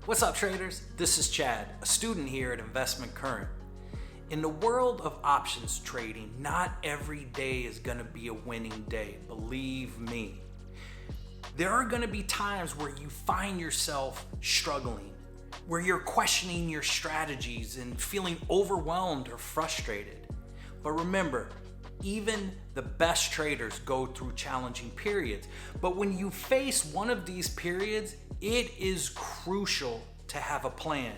What's up, traders? This is Chad, a student here at Investment Current. In the world of options trading, not every day is going to be a winning day, believe me. There are going to be times where you find yourself struggling, where you're questioning your strategies and feeling overwhelmed or frustrated. But remember, even the best traders go through challenging periods. But when you face one of these periods, it is crucial to have a plan.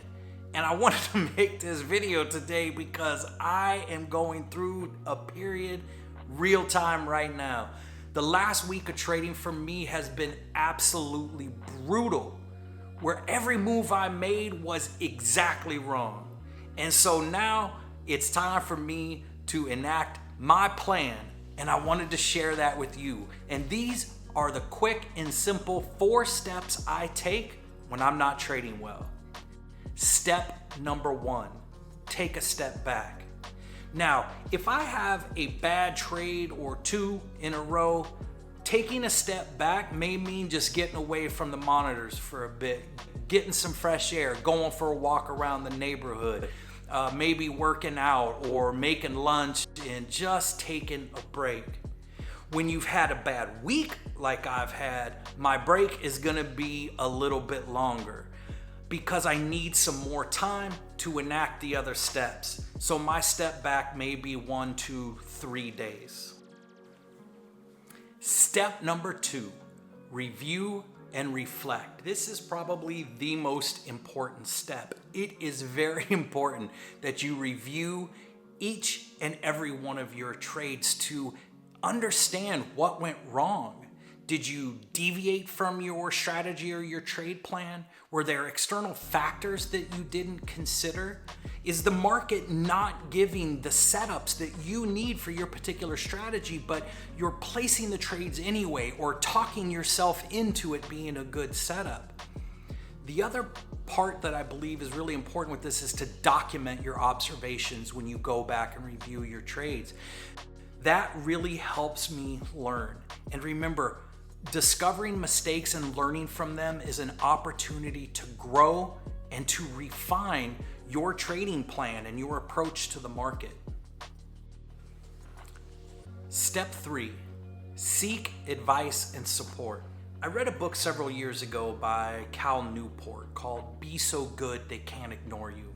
And I wanted to make this video today because I am going through a period real time right now. The last week of trading for me has been absolutely brutal, where every move I made was exactly wrong. And so now it's time for me to enact my plan, and I wanted to share that with you. And these are the quick and simple 4 steps I take when I'm not trading well. Step number 1, take a step back. Now, if I have a bad trade or 2 in a row, taking a step back may mean just getting away from the monitors for a bit, getting some fresh air, going for a walk around the neighborhood, maybe working out or making lunch and just taking a break. When you've had a bad week like I've had, my break is gonna be a little bit longer because I need some more time to enact the other steps. So my step back may be 1 to 3 days. Step number 2, review and reflect. This is probably the most important step. It is very important that you review each and every one of your trades to understand what went wrong. Did you deviate from your strategy or your trade plan? Were there external factors that you didn't consider? Is the market not giving the setups that you need for your particular strategy, but you're placing the trades anyway or talking yourself into it being a good setup? The other part that I believe is really important with this is to document your observations when you go back and review your trades. That really helps me learn. And remember, discovering mistakes and learning from them is an opportunity to grow and to refine your trading plan and your approach to the market. Step 3, seek advice and support. I read a book several years ago by Cal Newport called Be So Good They Can't Ignore You.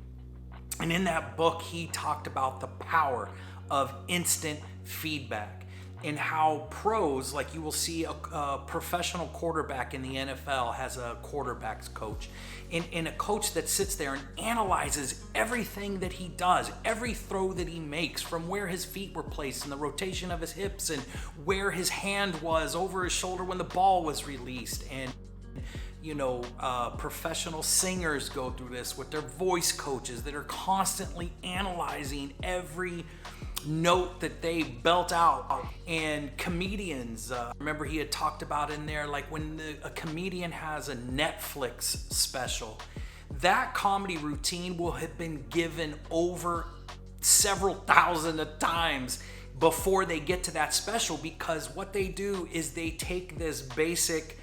And in that book, he talked about the power of instant feedback and how pros, like you will see a professional quarterback in the NFL has a quarterback's coach, and a coach that sits there and analyzes everything that he does, every throw that he makes, from where his feet were placed and the rotation of his hips and where his hand was over his shoulder when the ball was released. And professional singers go through this with their voice coaches that are constantly analyzing every note that they belt out. And comedians, remember he had talked about in there, like when a comedian has a Netflix special, that comedy routine will have been given over several thousand of times before they get to that special, because what they do is they take this basic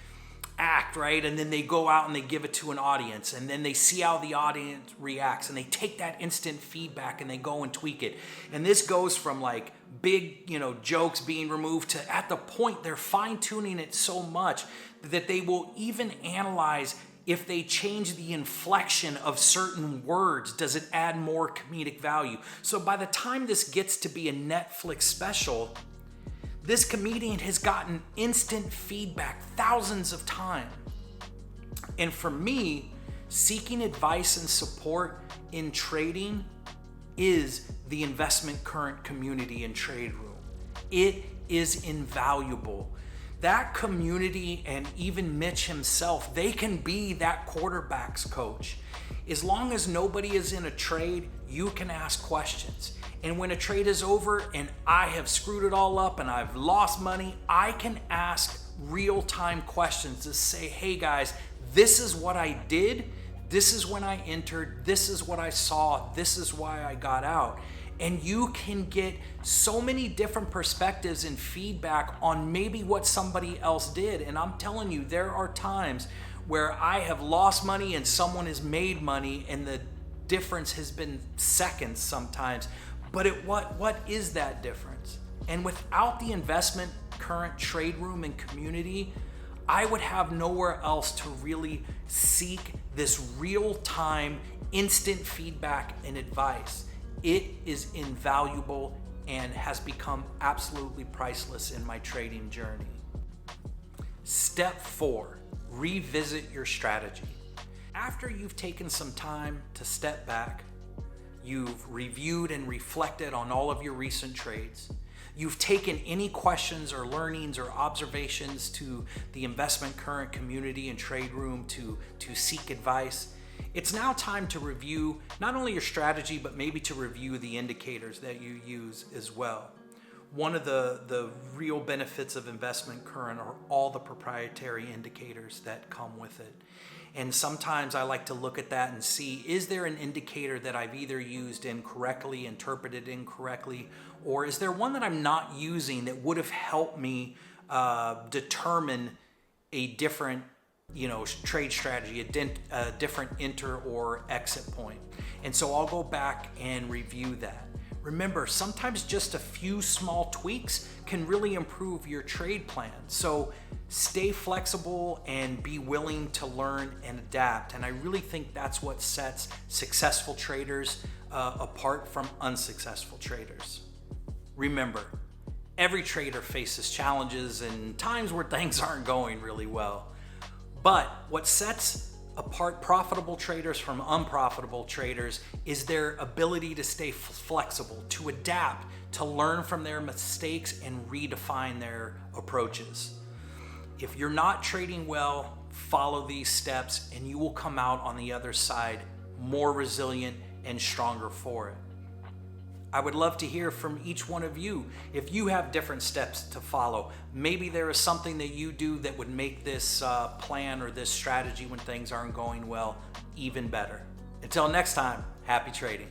act, right? And then they go out and they give it to an audience, and then they see how the audience reacts, and they take that instant feedback and they go and tweak it. And this goes from like big, jokes being removed to at the point they're fine tuning it so much that they will even analyze if they change the inflection of certain words, does it add more comedic value? So by the time this gets to be a Netflix special, this comedian has gotten instant feedback thousands of times. And for me, seeking advice and support in trading is the Investment Current community and trade room. It is invaluable. That community, and even Mitch himself, they can be that quarterback's coach. As long as nobody is in a trade, you can ask questions. And when a trade is over and I have screwed it all up and I've lost money, I can ask real-time questions to say, hey guys, this is what I did, this is when I entered, this is what I saw, this is why I got out. And you can get so many different perspectives and feedback on maybe what somebody else did. And I'm telling you, there are times where I have lost money and someone has made money, and the difference has been seconds sometimes. But what is that difference? And without the Investment Current trade room and community, I would have nowhere else to really seek this real-time, instant feedback and advice. It is invaluable and has become absolutely priceless in my trading journey. Step 4, revisit your strategy. After you've taken some time to step back, you've reviewed and reflected on all of your recent trades, you've taken any questions or learnings or observations to the Investment Current community and trade room to seek advice, it's now time to review not only your strategy, but maybe to review the indicators that you use as well. One of the real benefits of Investment Current are all the proprietary indicators that come with it. And sometimes I like to look at that and see, is there an indicator that I've either used incorrectly, interpreted incorrectly, or is there one that I'm not using that would have helped me determine a different trade strategy, a different enter or exit point. And so I'll go back and review that. Remember, sometimes just a few small tweaks can really improve your trade plan. So stay flexible and be willing to learn and adapt. And I really think that's what sets successful traders apart from unsuccessful traders. Remember, every trader faces challenges and times where things aren't going really well. But what sets apart profitable traders from unprofitable traders is their ability to stay flexible, to adapt, to learn from their mistakes and redefine their approaches. If you're not trading well, follow these steps and you will come out on the other side more resilient and stronger for it. I would love to hear from each one of you if you have different steps to follow. Maybe there is something that you do that would make this plan or this strategy when things aren't going well even better. Until next time, happy trading.